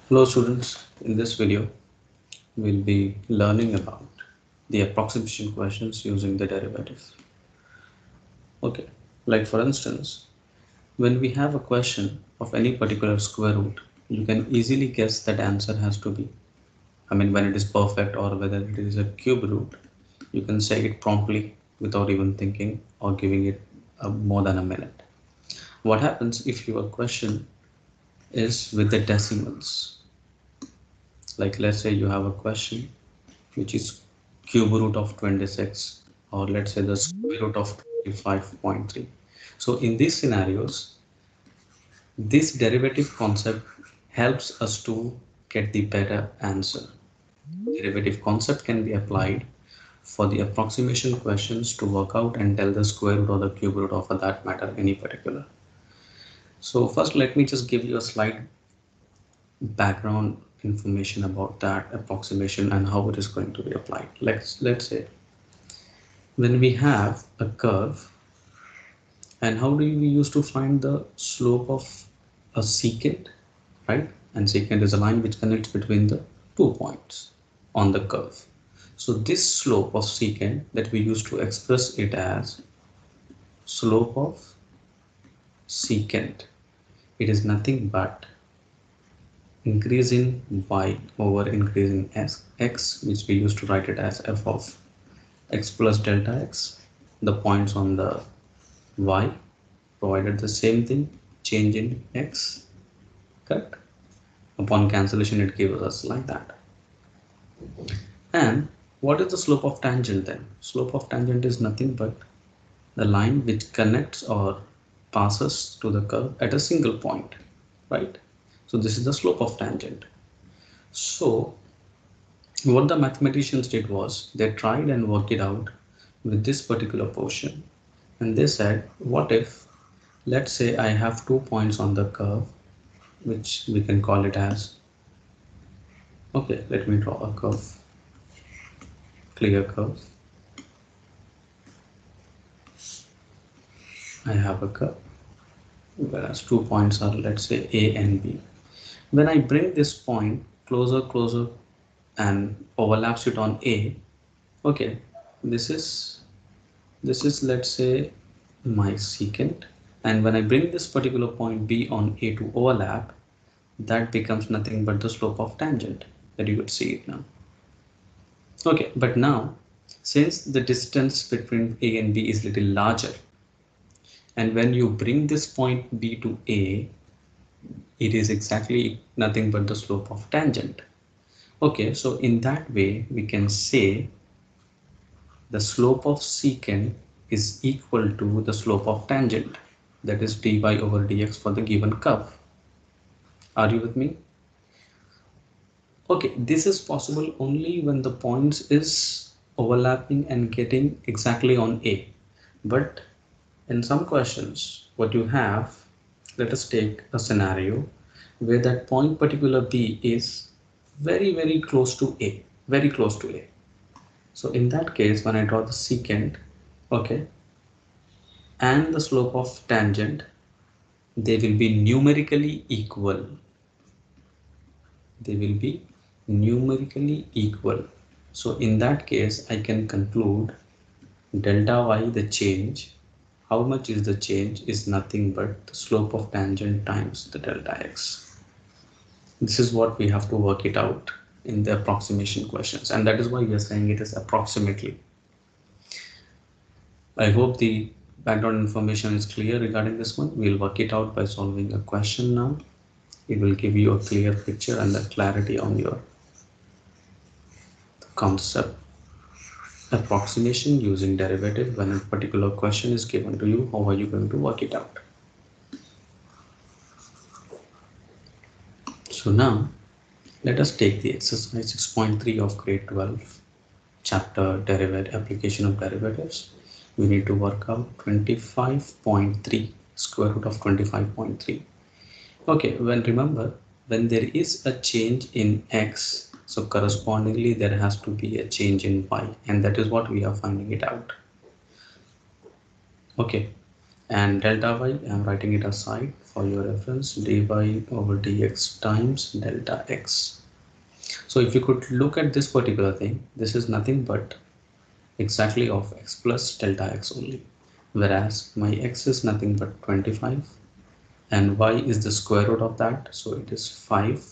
Hello students, in this video we'll be learning about the approximation questions using the derivative. Okay, like for instance, when we have a question of any particular square root, you can easily guess that answer has to be, when it is perfect or whether it is a cube root, you can say it promptly without even thinking or giving it more than a minute. What happens if your question is with the decimals? Like let's say you have a question which is cube root of 26, or let's say the square root of 25.3. So in these scenarios, this derivative concept helps us to get the better answer. Derivative concept can be applied for the approximation questions to work out and tell the square root or the cube root of, for that matter, any particular. So first let me just give you a slight background information about that approximation and how it is going to be applied. Let's say when we have a curve, and how do we use to find the slope of a secant, right? And secant is a line which connects between the 2 points on the curve. So this slope of secant, that we used to express it as slope of secant, it is nothing but increase in y over increase in x, which we used to write it as f of x plus delta x, the points on the y provided the same thing, change in x, correct? Upon cancellation it gives us like that. And what is the slope of tangent then? Slope of tangent is nothing but the line which connects or passes to the curve at a single point, right? So this is the slope of tangent. So what the mathematicians did was they tried and worked it out with this particular portion, and they said, what if, let's say I have 2 points on the curve, which we can call it as, okay, let me draw a curve, clear curve. I have a curve whereas 2 points are, let's say, A and B. When I bring this point closer and overlaps it on A, okay, this is let's say my secant, and when I bring this particular point B on A to overlap, that becomes nothing but the slope of tangent that you could see it now. Okay, but now since the distance between A and B is little larger, and when you bring this point B to A, it is exactly nothing but the slope of tangent. Okay, so in that way we can say the slope of secant is equal to the slope of tangent, that is dy over dx for the given curve. Are you with me? Okay, this is possible only when the points is overlapping and getting exactly on A. But in some questions, what you have, let us take a scenario where that point particular B is very close to A, very close to A. So in that case, when I draw the secant, okay, and the slope of tangent, they will be numerically equal. They will be numerically equal. So in that case, I can conclude delta y, the change, how much is the change, is nothing but the slope of tangent times the delta x. This is what we have to work it out in the approximation questions, and that is why we are saying it is approximately. I hope the background information is clear regarding this one. We'll work it out by solving a question now. It will give you a clear picture and the clarity on your concept approximation using derivative. When a particular question is given to you, how are you going to work it out? So now let us take the exercise 6.3 of grade 12 chapter derivative, application of derivatives. We need to work out 25.3, square root of 25.3. Okay, well, remember, when there is a change in x, so correspondingly there has to be a change in y, and that is what we are finding it out. Okay, and delta y, I'm writing it aside for your reference, dy over dx times delta x. So if you could look at this particular thing, this is nothing but exactly of x plus delta x only, whereas my x is nothing but 25 and y is the square root of that, so it is 5,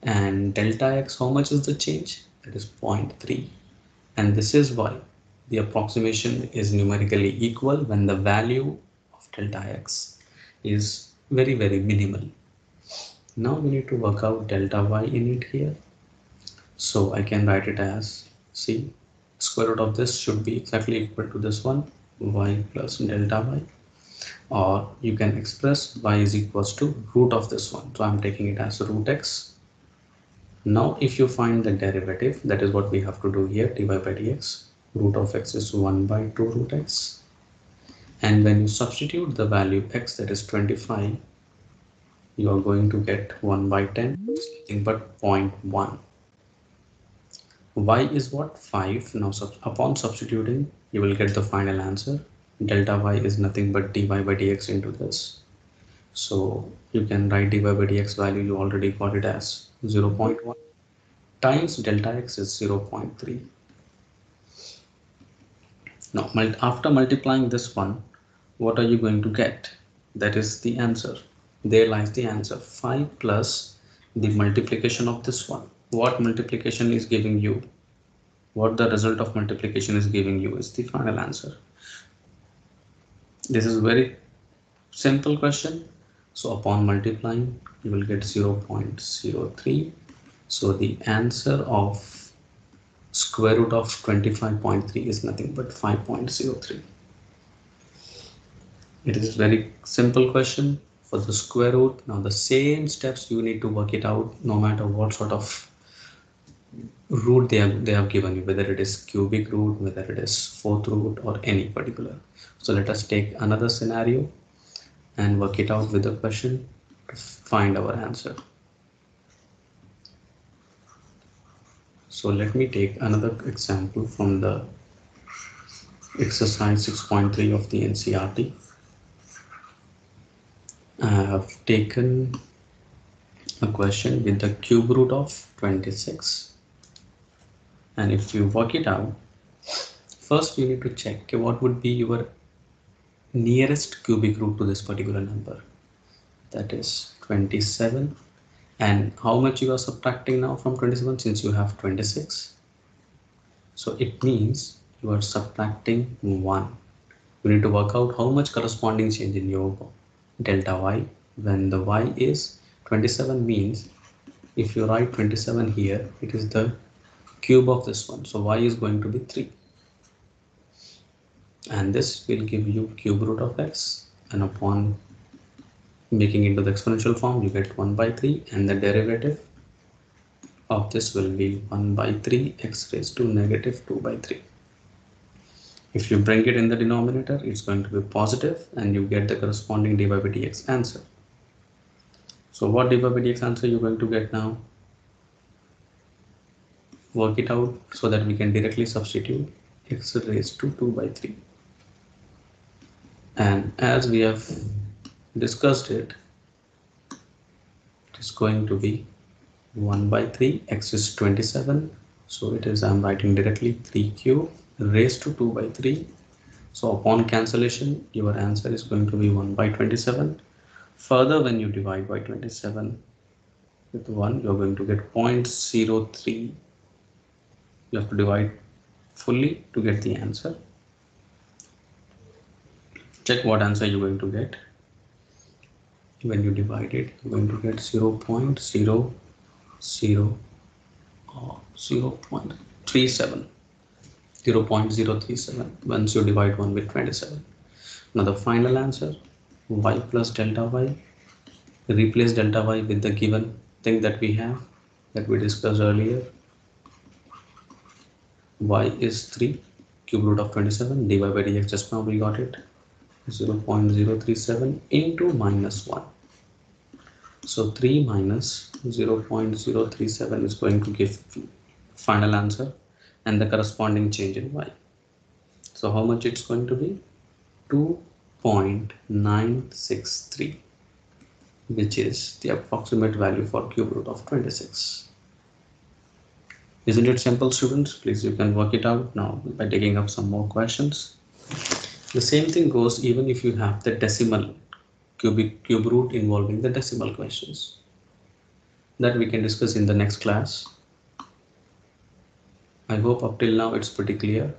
and delta x, how much is the change? That is 0.3, and this is why the approximation is numerically equal when the value of delta x is very minimal. Now we need to work out delta y in it here. So I can write it as, see, square root of this should be exactly equal to this one, y plus delta y, or you can express y is equals to root of this one. So I'm taking it as root x. Now if you find the derivative, that is what we have to do here, dy by dx, root of x is 1 by 2 root x. And when you substitute the value x, that is 25, you are going to get 1 by 10, it's nothing but 0.1. Y is what? 5. Now upon substituting, you will get the final answer. Delta y is nothing but dy by dx into this. So you can write dy by dx value, you already got it as 0.1 times delta x is 0.3. Now after multiplying this one, what are you going to get? That is the answer. There lies the answer. 5 plus the multiplication of this one. What multiplication is giving you? What the result of multiplication is giving you is the final answer. This is very simple question. So upon multiplying, you will get 0.03. So the answer of square root of 25.3 is nothing but 5.03. It is very simple question for the square root. Now the same steps you need to work it out no matter what sort of root they have given you, whether it is cubic root, whether it is fourth root, or any particular. So let us take another scenario and work it out with the question to find our answer. So let me take another example from the exercise 6.3 of the NCERT. I have taken a question with the cube root of 26, and if you work it out, first you need to check what would be your nearest cubic root to this particular number. That is 27, and how much you are subtracting now from 27 since you have 26. So it means you are subtracting 1. You need to work out how much corresponding change in your delta y when the y is 27. Means if you write 27 here, it is the cube of this one, so y is going to be 3, and this will give you cube root of x, and upon making into the exponential form you get 1 by 3, and the derivative of this will be 1 by 3 x raised to negative 2 by 3. If you bring it in the denominator, it's going to be positive, and you get the corresponding dy by dx answer. So what dy by dx answer you're going to get now? Work it out so that we can directly substitute x raised to 2 by 3. And as we have discussed it, it is going to be 1 by 3, x is 27, so it is, I'm writing directly 3 cube raised to 2 by 3. So upon cancellation, your answer is going to be 1 by 27. Further, when you divide by 27 with 1, you're going to get 0.03. You have to divide fully to get the answer. Check what answer you're going to get. When you divide it, you're going to get 0.000 0.37. 0.037 once you divide 1 with 27. Now the final answer, y plus delta y. Replace delta y with the given thing that we have, that we discussed earlier. Y is 3, cube root of 27, dy by dx, just now we got it, 0.037 into minus 1. So 3 minus 0.037 is going to give final answer and the corresponding change in y. So how much it's going to be? 2 0.963, which is the approximate value for cube root of 26. Isn't it simple, students? Please, you can work it out now by taking up some more questions. The same thing goes even if you have the decimal cube root involving the decimal questions. That we can discuss in the next class. I hope up till now it's pretty clear.